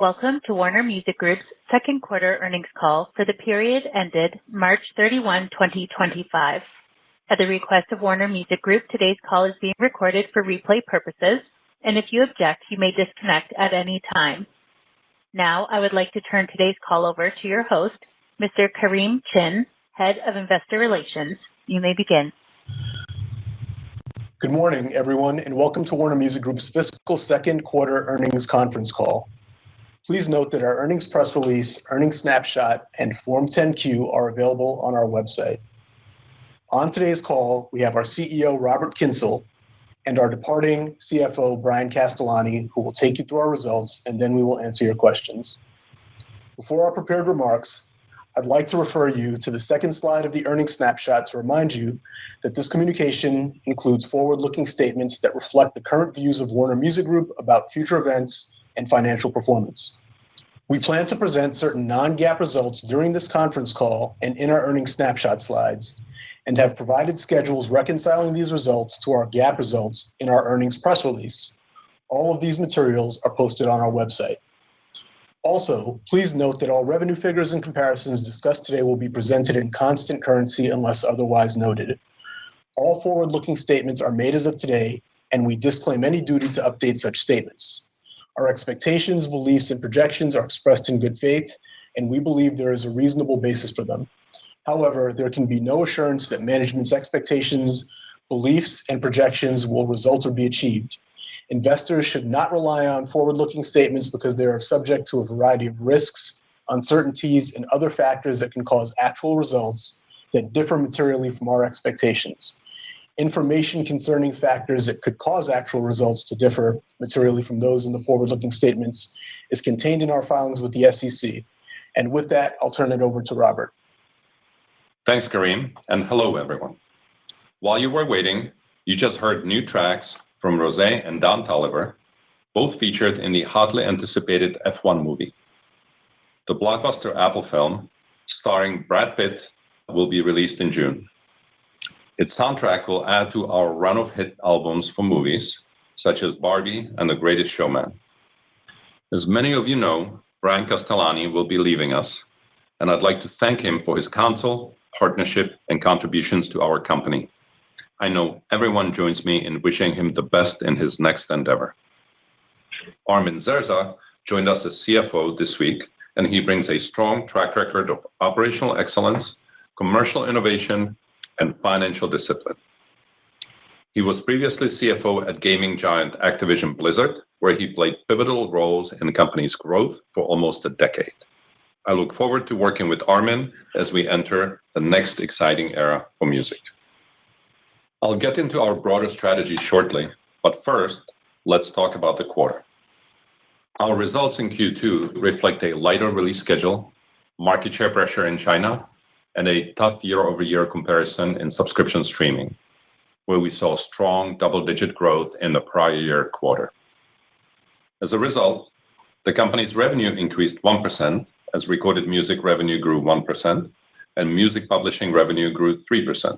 Welcome to Warner Music Group's second quarter earnings call for the period ended March 31, 2025. At the request of Warner Music Group, today's call is being recorded for replay purposes, and if you object, you may disconnect at any time. Now, I would like to turn today's call over to your host, Mr. Kareem Chin, Head of Investor Relations. You may begin. Good morning, everyone, and welcome to Warner Music Group's fiscal second quarter earnings conference call. Please note that our earnings press release, earnings snapshot, and Form 10-Q are available on our website. On today's call, we have our CEO, Robert Kyncl, and our departing CFO, Bryan Castellani, who will take you through our results, and then we will answer your questions. Before our prepared remarks, I'd like to refer you to the second slide of the earnings snapshot to remind you that this communication includes forward-looking statements that reflect the current views of Warner Music Group about future events and financial performance. We plan to present certain non-GAAP results during this conference call and in our earnings snapshot slides, and have provided schedules reconciling these results to our GAAP results in our earnings press release. All of these materials are posted on our website. Also, please note that all revenue figures and comparisons discussed today will be presented in constant currency unless otherwise noted. All forward-looking statements are made as of today, and we disclaim any duty to update such statements. Our expectations, beliefs, and projections are expressed in good faith, and we believe there is a reasonable basis for them. However, there can be no assurance that management's expectations, beliefs, and projections will result or be achieved. Investors should not rely on forward-looking statements because they are subject to a variety of risks, uncertainties, and other factors that can cause actual results that differ materially from our expectations. Information concerning factors that could cause actual results to differ materially from those in the forward-looking statements is contained in our filings with the SEC. And with that, I'll turn it over to Robert. Thanks, Kareem, and hello, everyone. While you were waiting, you just heard new tracks from Rosé and Don Toliver, both featured in the hotly anticipated F1 movie. The blockbuster Apple film, starring Brad Pitt, will be released in June. Its soundtrack will add to our run of hit albums for movies, such as Barbie and The Greatest Showman. As many of you know, Bryan Castellani will be leaving us, and I'd like to thank him for his counsel, partnership, and contributions to our company. I know everyone joins me in wishing him the best in his next endeavor. Armin Zerza joined us as CFO this week, and he brings a strong track record of operational excellence, commercial innovation, and financial discipline. He was previously CFO at gaming giant Activision Blizzard, where he played pivotal roles in the company's growth for almost a decade. I look forward to working with Armin as we enter the next exciting era for music. I'll get into our broader strategy shortly, but first, let's talk about the quarter. Our results in Q2 reflect a lighter release schedule, market share pressure in China, and a tough year-over-year comparison in subscription streaming, where we saw strong double-digit growth in the prior year quarter. As a result, the company's revenue increased 1% as recorded music revenue grew 1%, and music publishing revenue grew 3%.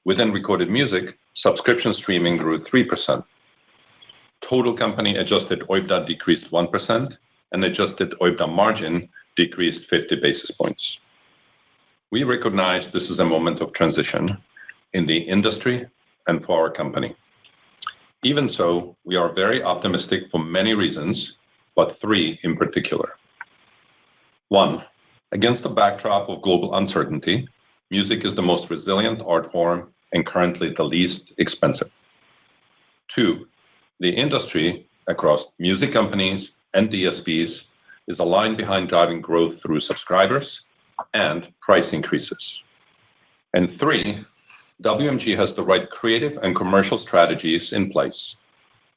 Within recorded music, subscription streaming grew 3%. Total company adjusted OIBDA decreased 1%, and adjusted OIBDA margin decreased 50 basis points. We recognize this is a moment of transition in the industry and for our company. Even so, we are very optimistic for many reasons, but three in particular. One, against the backdrop of global uncertainty, music is the most resilient art form and currently the least expensive. Two, the industry across music companies and DSPs is aligned behind driving growth through subscribers and price increases. And three, WMG has the right creative and commercial strategies in place,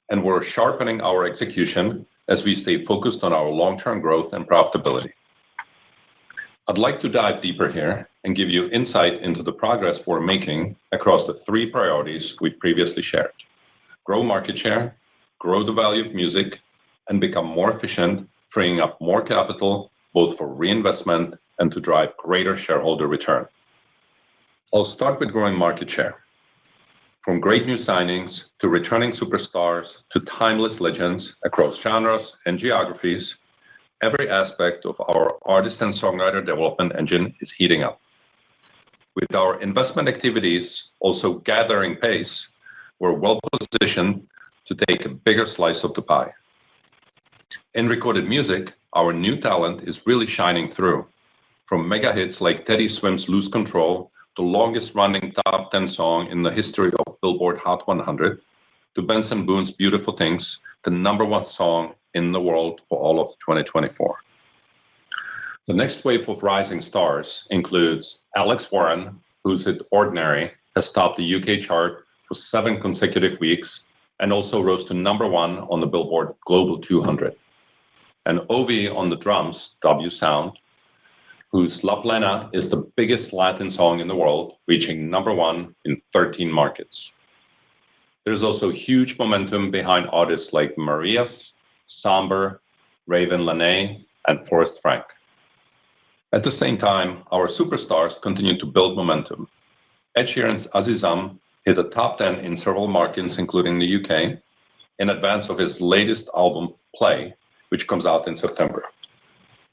and we're sharpening our execution as we stay focused on our long-term growth and profitability. I'd like to dive deeper here and give you insight into the progress we're making across the three priorities we've previously shared: grow market share, grow the value of music, and become more efficient, freeing up more capital both for reinvestment and to drive greater shareholder return. I'll start with growing market share. From great new signings to returning superstars to timeless legends across genres and geographies, every aspect of our artist and songwriter development engine is heating up. With our investment activities also gathering pace, we're well positioned to take a bigger slice of the pie. In recorded music, our new talent is really shining through. From mega hits like Teddy Swims' Lose Control, the longest running top 10 song in the history of Billboard Hot 100, to Benson Boone's Beautiful Things, the #1 song in the world for all of 2024. The next wave of rising stars includes Alex Warren, whose hit Ordinary has topped the UK chart for 7 consecutive weeks and also rose to #1 on the Billboard Global 200. And Ovi on the drums, W Sound, whose La Plena is the biggest Latin song in the world, reaching #1 in 13 markets. There's also huge momentum behind artists like Marias, Somber, Raven Lene, and Forrest Frank. At the same time, our superstars continue to build momentum. Ed Sheeran's Azizam hit the top 10 in several markets, including the UK, in advance of his latest album, Play, which comes out in September.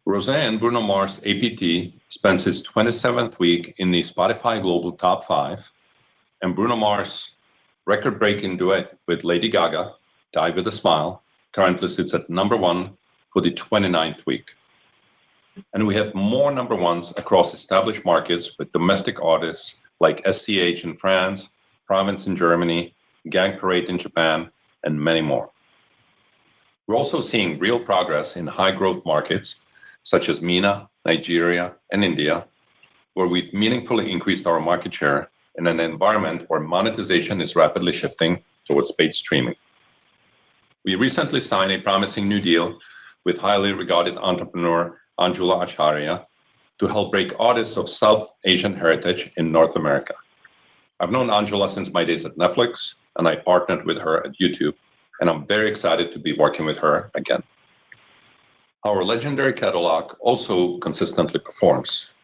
Rosé and Bruno Mars' APT spends his 27th week in the Spotify Global Top 5, and Bruno Mars' record-breaking duet with Lady Gaga, Die With A Smile, currently sits at #1 for the 29th week. And we have more #1s across established markets with domestic artists like SCH in France, Province in Germany, Gang Parade in Japan, and many more. We're also seeing real progress in high-growth markets such as MENA, Nigeria, and India, where we've meaningfully increased our market share in an environment where monetization is rapidly shifting towards paid streaming. We recently signed a promising new deal with highly regarded entrepreneur Anjula Acharya to help break artists of South Asian heritage in North America. I've known Anjula since my days at Netflix, and I partnered with her at YouTube, and I'm very excited to be working with her again. Our legendary catalog also consistently performs.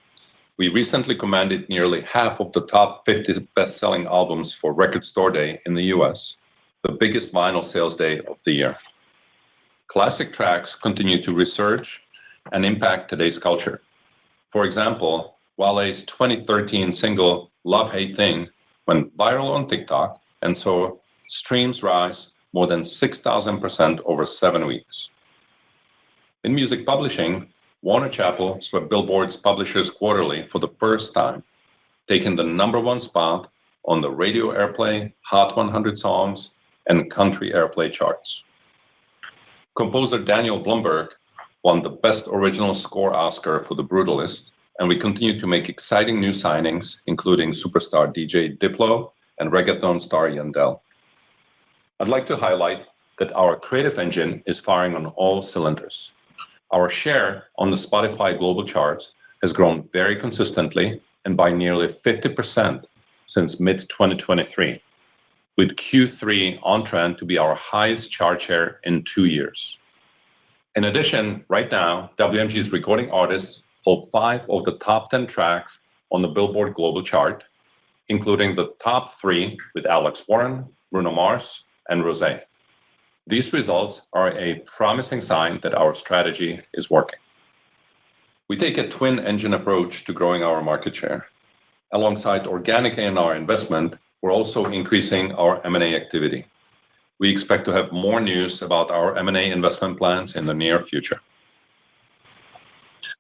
We recently commanded nearly half of the top 50 best-selling albums for Record Store Day in the US, the biggest vinyl sales day of the year. Classic tracks continue to resurge and impact today's culture. For example, Wale's 2013 single Love Hate Thing went viral on TikTok and saw streams rise more than 6,000% over 7 weeks. In music publishing, Warner Chappell swept Billboard's Publishers Quarterly for the first time, taking the #1 spot on the radio airplay, Hot 100 songs, and country airplay charts. Composer Daniel Blumberg won the Best Original Score Oscar for The Brutalist, and we continue to make exciting new signings, including superstar DJ Diplo and reggaeton star Yandel. I'd like to highlight that our creative engine is firing on all cylinders. Our share on the Spotify global charts has grown very consistently and by nearly 50% since mid-2023, with Q3 on trend to be our highest chart share in 2 years. In addition, right now, WMG's recording artists hold 5 of the top 10 tracks on the Billboard Global Chart, including the top 3 with Alex Warren, Bruno Mars, and Rosé. These results are a promising sign that our strategy is working. We take a twin engine approach to growing our market share. Alongside organic A&R investment, we're also increasing our M&A activity. We expect to have more news about our M&A investment plans in the near future.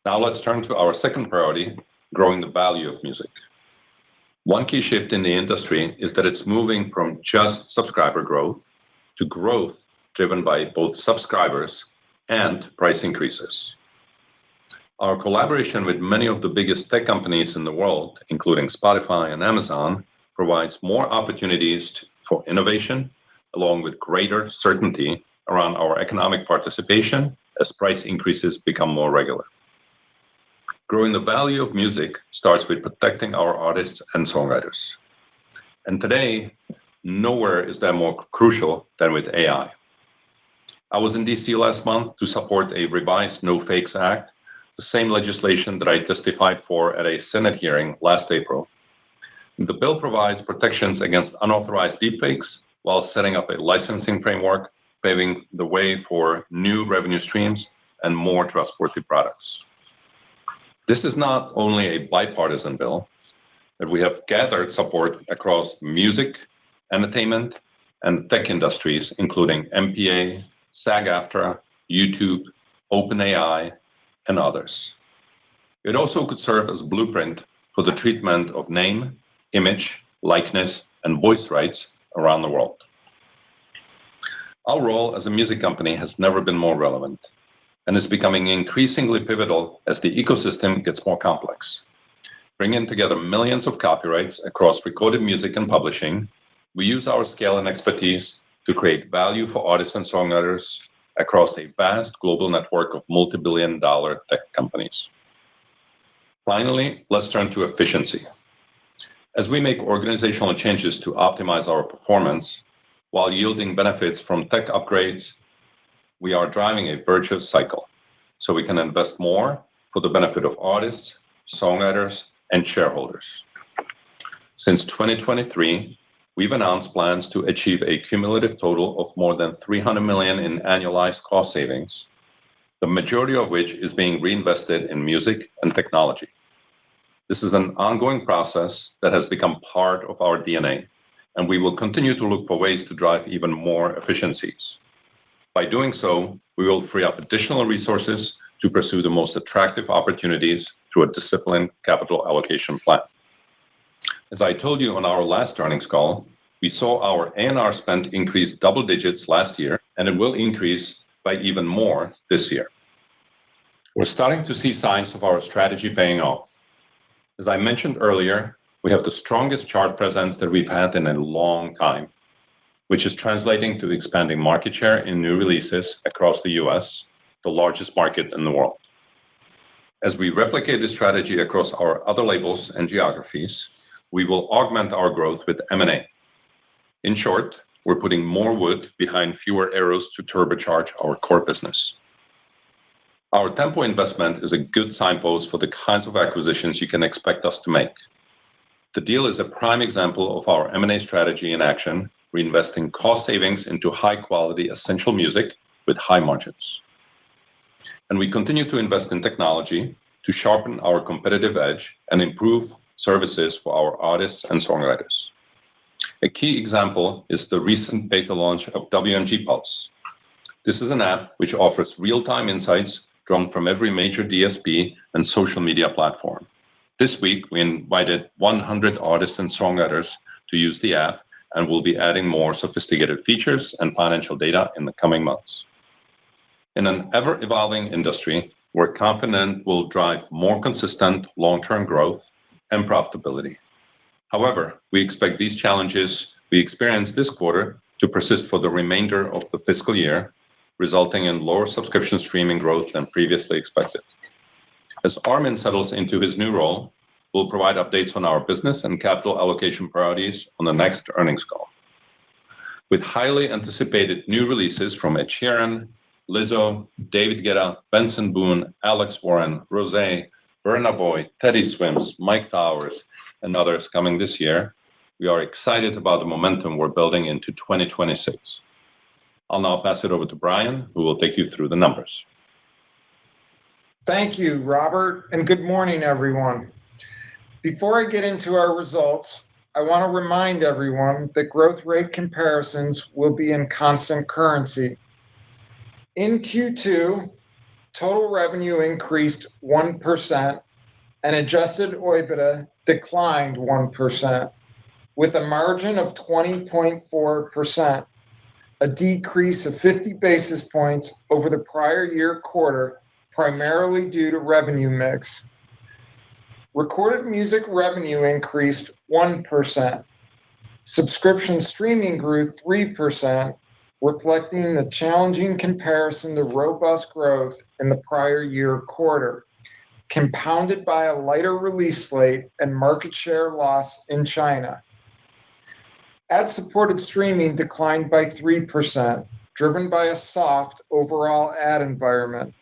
Now let's turn to our second priority, growing the value of music. One key shift in the industry is that it's moving from just subscriber growth to growth driven by both subscribers and price increases. Our collaboration with many of the biggest tech companies in the world, including Spotify and Amazon, provides more opportunities for innovation, along with greater certainty around our economic participation as price increases become more regular. Growing the value of music starts with protecting our artists and songwriters. And today, nowhere is that more crucial than with AI. I was in DC last month to support a revised No Fakes Act, the same legislation that I testified for at a Senate hearing last April. The bill provides protections against unauthorized deepfakes while setting up a licensing framework, paving the way for new revenue streams and more trustworthy products. This is not only a bipartisan bill, but we have gathered support across music, entertainment, and tech industries, including MPA, SAG-AFTRA, YouTube, OpenAI, and others. It also could serve as a blueprint for the treatment of name, image, likeness, and voice rights around the world. Our role as a music company has never been more relevant and is becoming increasingly pivotal as the ecosystem gets more complex. Bringing together millions of copyrights across recorded music and publishing, we use our scale and expertise to create value for artists and songwriters across a vast global network of multi-billion-dollar tech companies. Finally, let's turn to efficiency. As we make organizational changes to optimize our performance while yielding benefits from tech upgrades, we are driving a virtuous cycle so we can invest more for the benefit of artists, songwriters, and shareholders. Since 2023, we've announced plans to achieve a cumulative total of more than $300 million in annualized cost savings, the majority of which is being reinvested in music and technology. This is an ongoing process that has become part of our DNA, and we will continue to look for ways to drive even more efficiencies. By doing so, we will free up additional resources to pursue the most attractive opportunities through a disciplined capital allocation plan. As I told you on our last earnings call, we saw our A&R spend increase double digits last year, and it will increase by even more this year. We're starting to see signs of our strategy paying off. As I mentioned earlier, we have the strongest chart presence that we've had in a long time, which is translating to expanding market share in new releases across the US, the largest market in the world. As we replicate this strategy across our other labels and geographies, we will augment our growth with M&A. In short, we're putting more wood behind fewer arrows to turbocharge our core business. Our Tempo investment is a good signpost for the kinds of acquisitions you can expect us to make. The deal is a prime example of our M&A strategy in action, reinvesting cost savings into high-quality essential music with high margins. And we continue to invest in technology to sharpen our competitive edge and improve services for our artists and songwriters. A key example is the recent beta launch of WMG Pulse. This is an app which offers real-time insights drawn from every major DSP and social media platform. This week, we invited 100 artists and songwriters to use the app, and we'll be adding more sophisticated features and financial data in the coming months. In an ever-evolving industry, we're confident we'll drive more consistent long-term growth and profitability. However, we expect these challenges we experienced this quarter to persist for the remainder of the fiscal year, resulting in lower subscription streaming growth than previously expected. As Armin settles into his new role, we'll provide updates on our business and capital allocation priorities on the next earnings call. With highly anticipated new releases from Ed Sheeran, Lizzo, David Guetta, Benson Boone, Alex Warren, Rosé, Burna Boy, Teddy Swims, Mike Towers, and others coming this year, we are excited about the momentum we're building into 2026. I'll now pass it over to Brian, who will take you through the numbers. Thank you, Robert, and good morning, everyone. Before I get into our results, I want to remind everyone that growth rate comparisons will be in constant currency. In Q2, total revenue increased 1% and adjusted OIBDA declined 1%, with a margin of 20.4%, a decrease of 50 basis points over the prior year quarter, primarily due to revenue mix. Recorded music revenue increased 1%. Subscription streaming grew 3%, reflecting the challenging comparison to robust growth in the prior year quarter, compounded by a lighter release slate and market share loss in China. Ad-supported streaming declined by 3%, driven by a soft overall ad environment.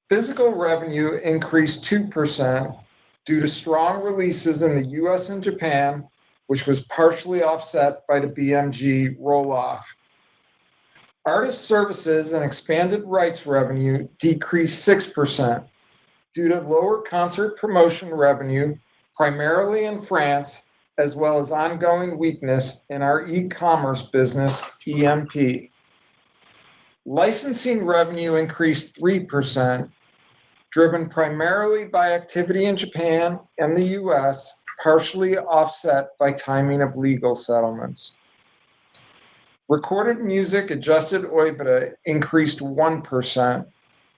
Physical revenue increased 2% due to strong releases in the US and Japan, which was partially offset by the WMG roll-off. Artist services and expanded rights revenue decreased 6% due to lower concert promotion revenue, primarily in France, as well as ongoing weakness in our e-commerce business, EMP. Licensing revenue increased 3%, driven primarily by activity in Japan and the US, partially offset by timing of legal settlements. Recorded music adjusted OIBDA increased 1%,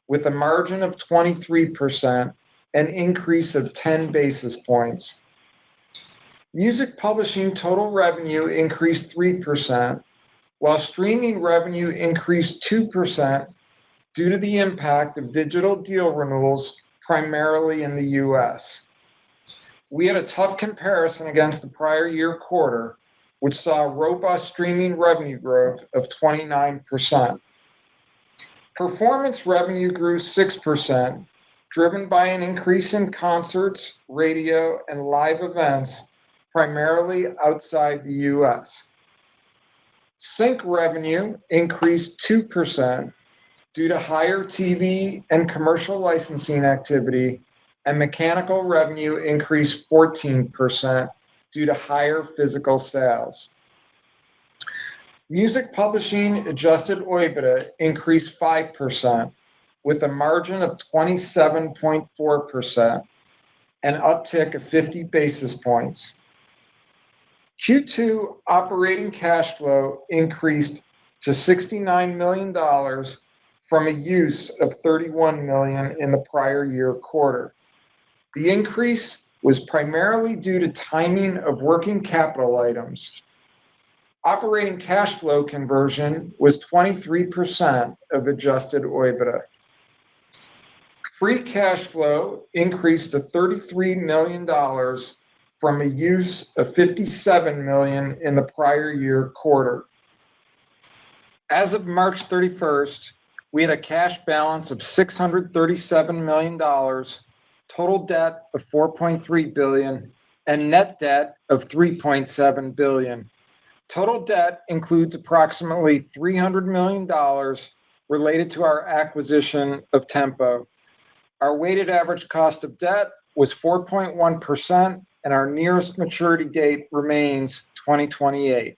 with a margin of 23%, an increase of 10 basis points. Music publishing total revenue increased 3%, while streaming revenue increased 2% due to the impact of digital deal renewals, primarily in the US. We had a tough comparison against the prior year quarter, which saw robust streaming revenue growth of 29%. Performance revenue grew 6%, driven by an increase in concerts, radio, and live events, primarily outside the US. Sync revenue increased 2% due to higher TV and commercial licensing activity, and mechanical revenue increased 14% due to higher physical sales. Music publishing adjusted OIBDA increased 5%, with a margin of 27.4%, an uptick of 50 basis points. Q2 operating cash flow increased to $69 million from a use of $31 million in the prior year quarter. The increase was primarily due to timing of working capital items. Operating cash flow conversion was 23% of adjusted OIBDA. Free cash flow increased to $33 million from a use of $57 million in the prior year quarter. As of March 31st, we had a cash balance of $637 million, total debt of $4.3 billion, and net debt of $3.7 billion. Total debt includes approximately $300 million related to our acquisition of Tempo. Our weighted average cost of debt was 4.1%, and our nearest maturity date remains 2028.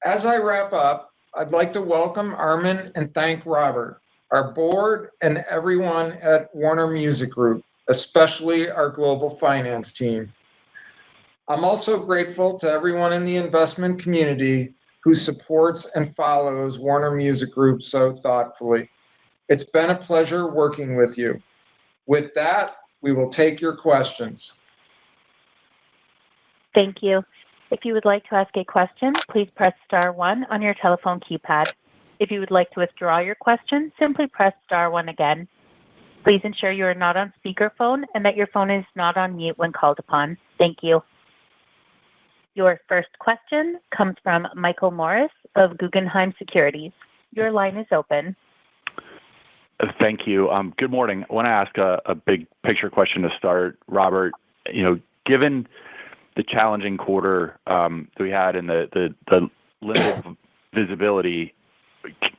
As I wrap up, I'd like to welcome Armin and thank Robert, our board, and everyone at Warner Music Group, especially our global finance team. I'm also grateful to everyone in the investment community who supports and follows Warner Music Group so thoughtfully. It's been a pleasure working with you. With that, we will take your questions. Thank you. If you would like to ask a question, please press star 1 on your telephone keypad. If you would like to withdraw your question, simply press star 1 again. Please ensure you are not on speakerphone and that your phone is not on mute when called upon. Thank you. Your first question comes from Michael Morris of Guggenheim Securities. Your line is open. Thank you. Good morning. I want to ask a big picture question to start. Robert, given the challenging quarter that we had and the limited visibility,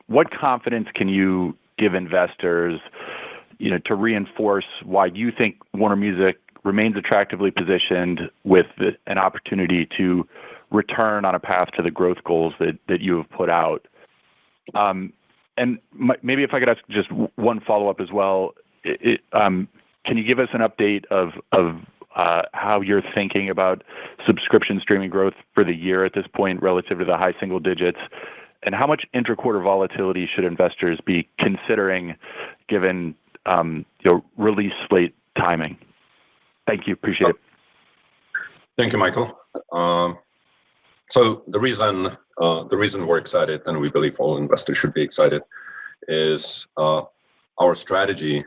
what confidence can you give investors, to reinforce why you think Warner Music remains attractively positioned with an opportunity to return on a path to the growth goals that you have put out? And maybe if I could ask just one follow-up as well, can you give us an update of how you're thinking about subscription streaming growth for the year at this point relative to the high single digits? And how much intra-quarter volatility should investors be considering given release slate timing? Thank you. Appreciate it. Thank you, Michael. So the reason we're excited, and we believe all investors should be excited, is our strategy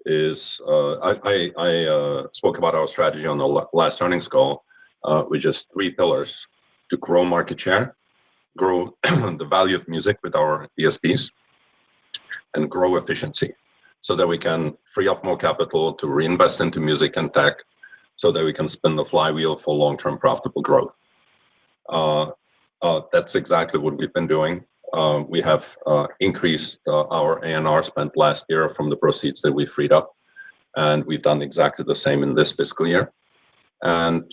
is. I spoke about our strategy on the last earnings call, with just 3 pillars: to grow market share, grow the value of music with our ESPs, and grow efficiency, so that we can free up more capital to reinvest into music and tech, so that we can spin the flywheel for long-term profitable growth. That's exactly what we've been doing. we have increased our A&R spend last year from the proceeds that we freed up, and we've done exactly the same in this fiscal year. And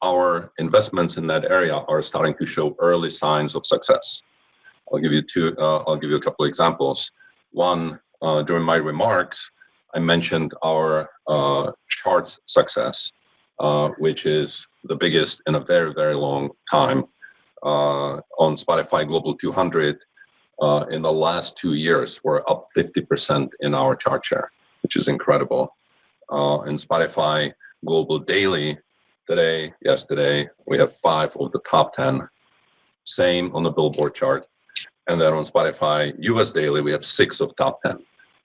our investments in that area are starting to show early signs of success. I'll give you a couple of examples. One, during my remarks, I mentioned our charts success, which is the biggest in a very, very long time. On Spotify Global 200, in the last 2 years, we're up 50% in our chart share, which is incredible. In Spotify Global Daily, yesterday, we have 5 of the top 10. Same on the Billboard chart. And then on Spotify US Daily, we have 6 of top 10.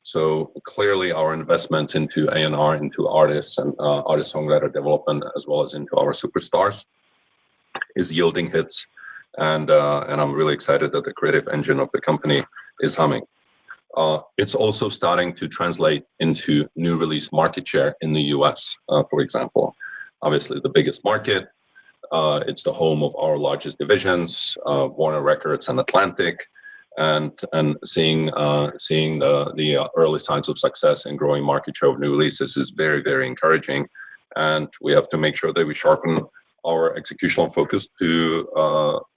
So clearly our investments into A&R, into artists and artist-songwriter development, as well as into our superstars, is yielding hits. And I'm really excited that the creative engine of the company is humming. It's also starting to translate into new release market share in the US, for example. Obviously, the biggest market. It's the home of our largest divisions, Warner Records and Atlantic, and seeing the early signs of success in growing market share of new releases is very, very encouraging. And we have to make sure that we sharpen our executional focus to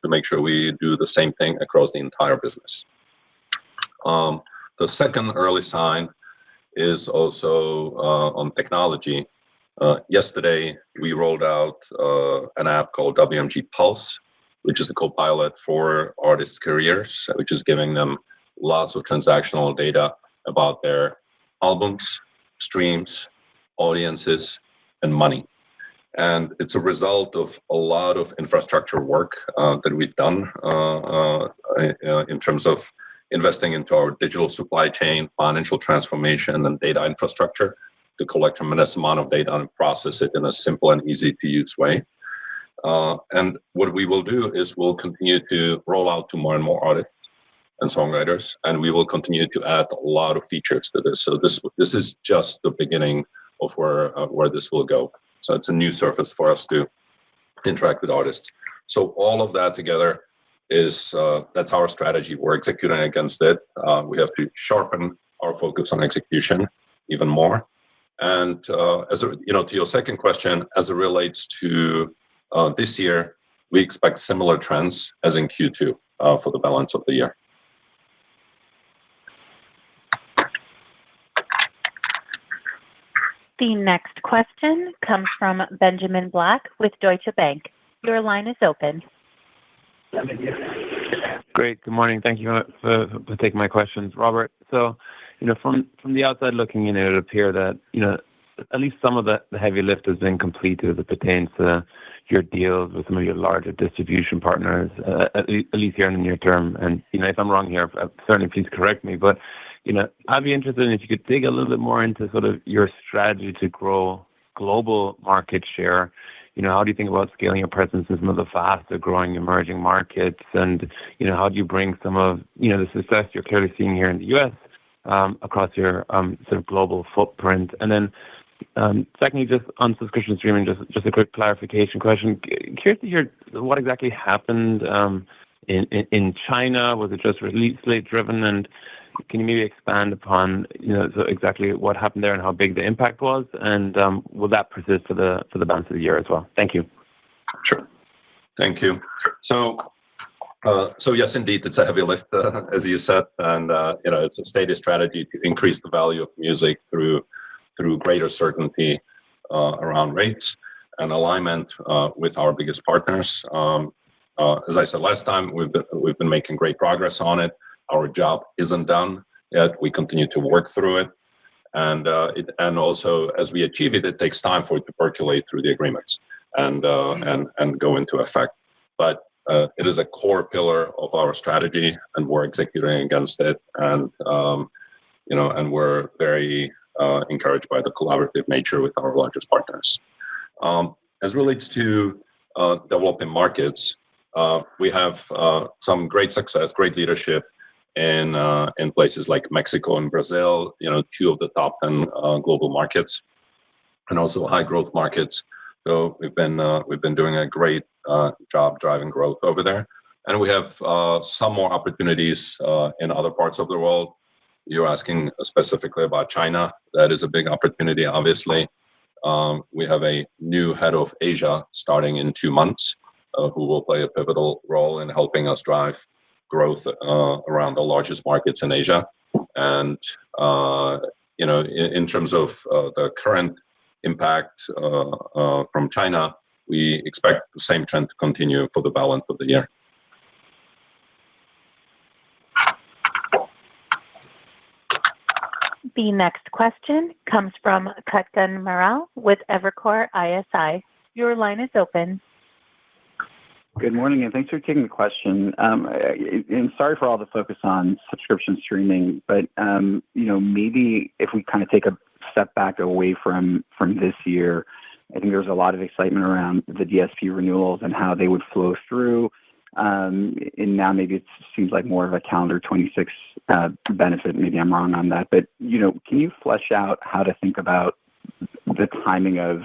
make sure we do the same thing across the entire business. The second early sign is also on technology. Yesterday, we rolled out an app called WMG Pulse, which is a co-pilot for artists' careers, which is giving them lots of transactional data about their albums, streams, audiences, and money. And it's a result of a lot of infrastructure work that we've done in terms of investing into our digital supply chain, financial transformation, and data infrastructure to collect a tremendous amount of data and process it in a simple and easy to use way. And what we will do is we'll continue to roll out to more and more artists and songwriters, and we will continue to add a lot of features to this. So this is just the beginning of where this will go. So it's a new surface for us to interact with artists. So all of that together is that's our strategy. We're executing against it. We have to sharpen our focus on execution even more. And to your second question, as it relates to this year, we expect similar trends as in Q2 for the balance of the year. The next question comes from Benjamin Black with Deutsche Bank. Your line is open. Great. Good morning. Thank you for taking my questions, Robert. So, from the outside looking in, it would appear that, at least some of the heavy lift has been completed as it pertains to your deals with some of your larger distribution partners, at least here in the near term. And, if I'm wrong here, certainly please correct me. But, I'd be interested in if you could dig a little bit more into sort of your strategy to grow global market share. How do you think about scaling your presence in some of the faster growing emerging markets? And, how do you bring some of, the success you're clearly seeing here in the US across your sort of global footprint? And then secondly, just on subscription streaming, just a quick clarification question. Curious to hear what exactly happened in China. Was it just release slate driven? And can you maybe expand upon so exactly what happened there and how big the impact was? And will that persist for the balance of the year as well? Thank you. Sure. Thank you. So yes, indeed, it's a heavy lift, as you said, and it's a stated strategy to increase the value of music through greater certainty around rates and alignment with our biggest partners. As I said last time, we've been making great progress on it. Our job isn't done yet. We continue to work through it, and also as we achieve it, it takes time for it to percolate through the agreements and go into effect. But it is a core pillar of our strategy, and we're executing against it. And and we're very encouraged by the collaborative nature with our largest partners. As relates to developing markets, we have some great success, great leadership in places like Mexico and Brazil, 2 of the top 10 global markets, and also high growth markets. So we've been doing a great job driving growth over there. And we have some more opportunities in other parts of the world. You're asking specifically about China. That is a big opportunity, obviously. We have a new head of Asia starting in 2 months, who will play a pivotal role in helping us drive growth around the largest markets in Asia. And in terms of the current impact from China, we expect the same trend to continue for the balance of the year. The next question comes from Kutgun Maral with Evercore ISI. Your line is open. Good morning, and thanks for taking the question. And sorry for all the focus on subscription streaming, but maybe if we kind of take a step back away from this year, I think there's a lot of excitement around the DSP renewals and how they would flow through. And now maybe it seems like more of a calendar 26 benefit. Maybe I'm wrong on that, but can you flesh out how to think about the timing of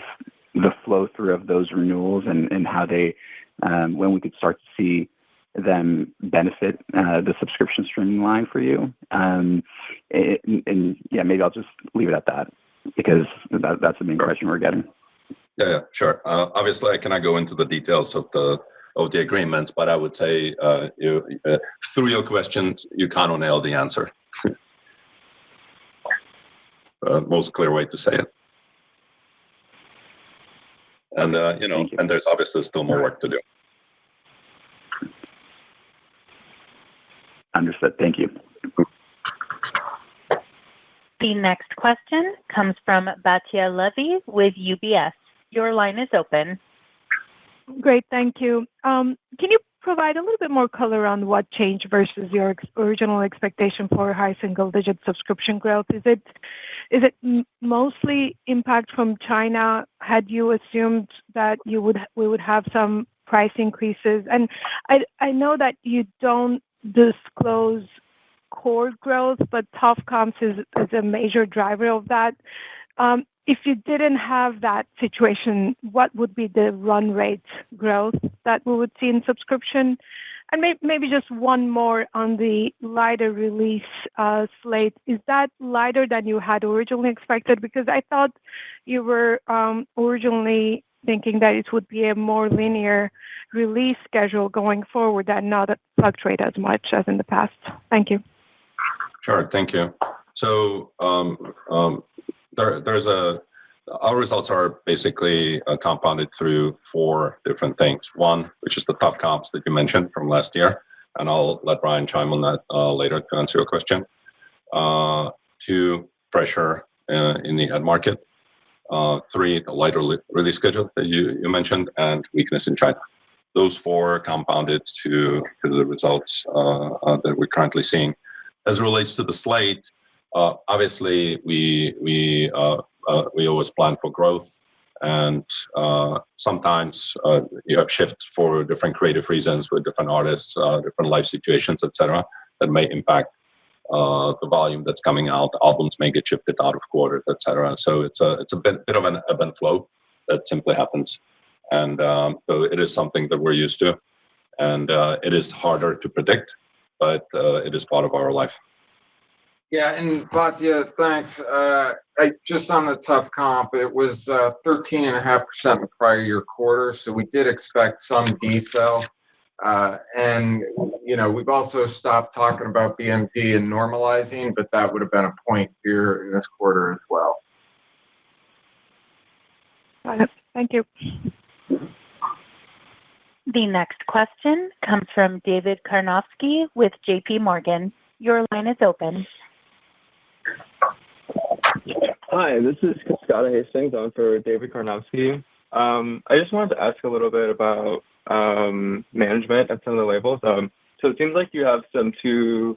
the flow through of those renewals and how they when we could start to see them benefit the subscription streaming line for you? And yeah, maybe I'll just leave it at that because that's the main question we're getting. Yeah, sure. Obviously, I cannot go into the details of the agreements, but I would say through your questions, you kind of nailed the answer. Most clear way to say it. And and there's obviously still more work to do. Understood. Thank you. The next question comes from Batya Levy with UBS. Your line is open. Great, thank you. Can you provide a little bit more color on what changed versus your original expectation for high single-digit subscription growth? Is it mostly impact from China? Had you assumed that we would have some price increases? And I know that you don't disclose core growth, but tough comps is a major driver of that. If you didn't have that situation, what would be the run rate growth that we would see in subscription? And maybe just one more on the lighter release slate. Is that lighter than you had originally expected? Because I thought you were originally thinking that it would be a more linear release schedule going forward and not fluctuate as much as in the past. Thank you. Sure, thank you. So our results are basically compounded through 4 different things. One, which is the tough comps that you mentioned from last year, and I'll let Brian chime on that later to answer your question. 2, pressure in the ad market. 3, the lighter release schedule that you mentioned, and weakness in China. Those 4 compounded to the results that we're currently seeing. As it relates to the slate, obviously we always plan for growth, and sometimes you have shifts for different creative reasons with different artists, different life situations, etc., that may impact the volume that's coming out. Albums may get shifted out of quarters, etc. So it's a bit of an ebb and flow that simply happens, and so it is something that we're used to, and it is harder to predict, but it is part of our life. Yeah, and Batya, thanks. Just on the tough comp, it was 13.5% in the prior year quarter, so we did expect some decel. And we've also stopped talking about BMG and normalizing, but that would have been a point here in this quarter as well. Got it. Thank you. The next question comes from David Karnovsky with JP Morgan. Your line is open. Hi, this is Scott Hastings on for David Karnovsky. I just wanted to ask a little bit about management at some of the labels. So it seems like you have two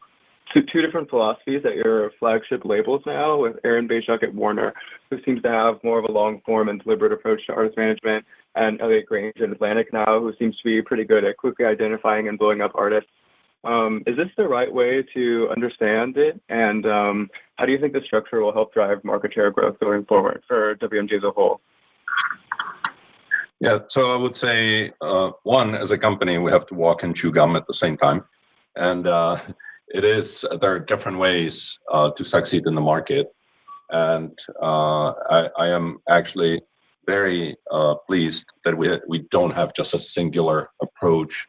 different philosophies at your flagship labels now, with Aaron Bajak at Warner, who seems to have more of a long-form and deliberate approach to artist management, and Elliot Grange at Atlantic now, who seems to be pretty good at quickly identifying and blowing up artists. Is this the right way to understand it? And how do you think the structure will help drive market share growth going forward for WMG as a whole? Yeah, so I would say, one, as a company, we have to walk and chew gum at the same time. And there are different ways to succeed in the market. And I am actually very pleased that we don't have just a singular approach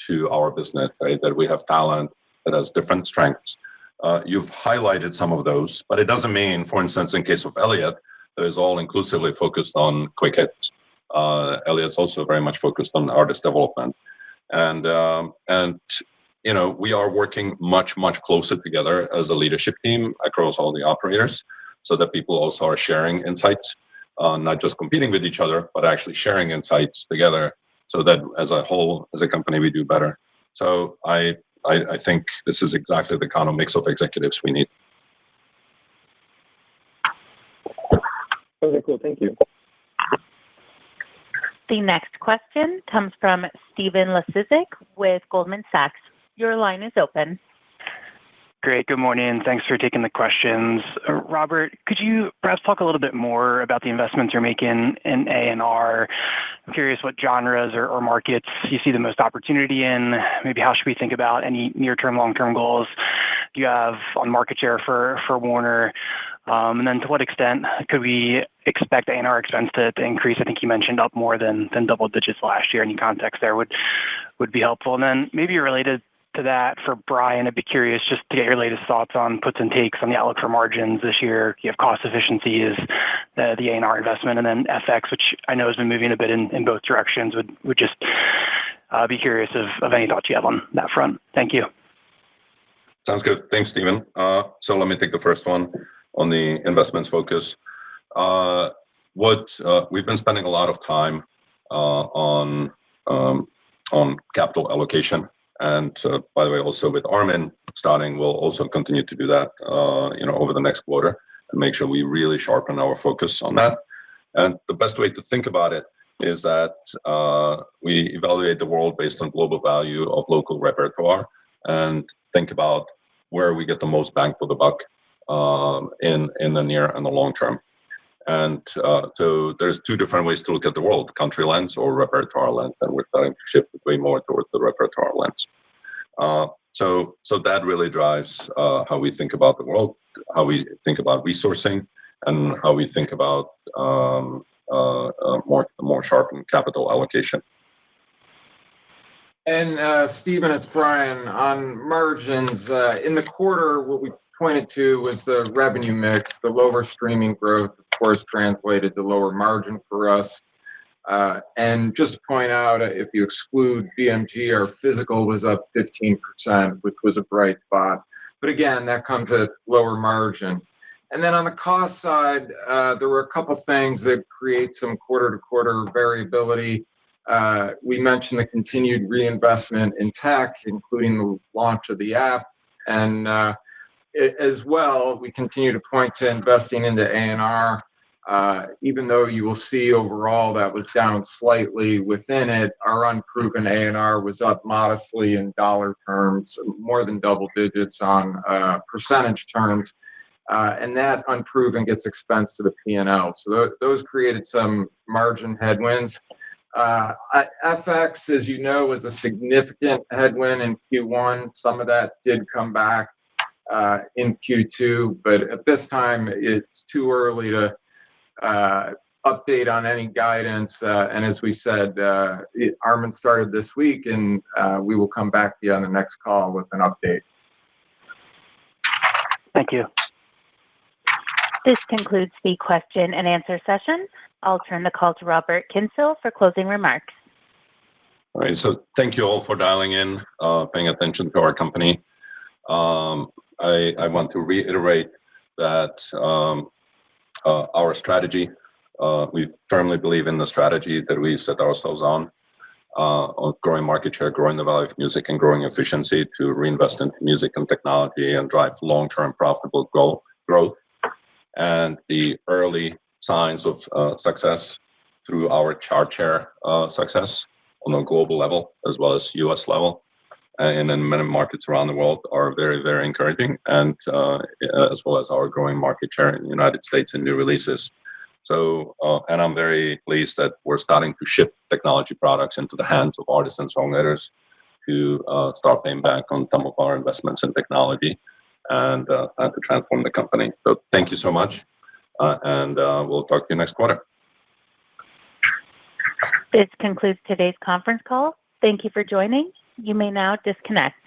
to our business, right? That we have talent that has different strengths. You've highlighted some of those, but it doesn't mean, for instance, in case of Elliot, that is all inclusively focused on quick hits. Elliot's also very much focused on artist development, and we are working much closer together as a leadership team across all the operators, so that people also are sharing insights, not just competing with each other, but actually sharing insights together, so that as a whole, as a company, we do better. So I think this is exactly the kind of mix of executives we need. Okay, cool. Thank you. The next question comes from Stephen Laszczyk with Goldman Sachs. Your line is open. Great. Good morning. Thanks for taking the questions. Robert, could you perhaps talk a little bit more about the investments you're making in A&R? I'm curious what genres or markets you see the most opportunity in. Maybe how should we think about any near-term, long-term goals you have on market share for Warner? And then to what extent could we expect A&R expense to increase? I think you mentioned up more than double digits last year. Any context there would be helpful. And then maybe related to that, for Brian, I'd be curious just to get your latest thoughts on puts and takes on the outlook for margins this year. You have cost efficiency is the A&R investment, and then FX, which I know has been moving a bit in both directions. Would just be curious of any thoughts you have on that front. Thank you. Sounds good. Thanks, Stephen. So let me take the first one on the investments focus. We've been spending a lot of time on capital allocation. And by the way, also with Armin starting, we'll also continue to do that, over the next quarter and make sure we really sharpen our focus on that. And the best way to think about it is that we evaluate the world based on global value of local repertoire and think about where we get the most bang for the buck in the near and the long term. And so there's two different ways to look at the world: country lens or repertoire lens, and we're starting to shift way more towards the repertoire lens. So that really drives how we think about the world, how we think about resourcing, and how we think about more sharpened capital allocation. And Stephen, it's Brian. On margins, in the quarter, what we pointed to was the revenue mix. The lower streaming growth, of course, translated to lower margin for us. And just to point out, if you exclude WMG, our physical was up 15%, which was a bright spot. But again, that comes at lower margin. And then on the cost side, there were a couple things that create some quarter-to-quarter variability. We mentioned the continued reinvestment in tech, including the launch of the app. And as well, we continue to point to investing into A&R, even though you will see overall that was down slightly within it. Our unproven A&R was up modestly in dollar terms, more than double digits on percentage terms. And that unproven gets expensed to the P&L. So those created some margin headwinds. FX, as you know, was a significant headwind in Q1. Some of that did come back in Q2, but at this time, it's too early to update on any guidance. And as we said, Armin started this week, and we will come back to you on the next call with an update. Thank you. This concludes the question and answer session. I'll turn the call to Robert Kyncl for closing remarks. All right. So thank you all for dialing in, paying attention to our company. I want to reiterate that our strategy, we firmly believe in the strategy that we set ourselves on growing market share, growing the value of music, and growing efficiency to reinvest into music and technology and drive long-term profitable growth. And the early signs of success through our chart share success on a global level as well as U.S. level and in many markets around the world are very, very encouraging, and as well as our growing market share in the United States and new releases. So, and I'm very pleased that we're starting to shift technology products into the hands of artists and songwriters to start paying back on some of our investments in technology and to transform the company. So thank you so much, and we'll talk to you next quarter. This concludes today's conference call. Thank you for joining. You may now disconnect.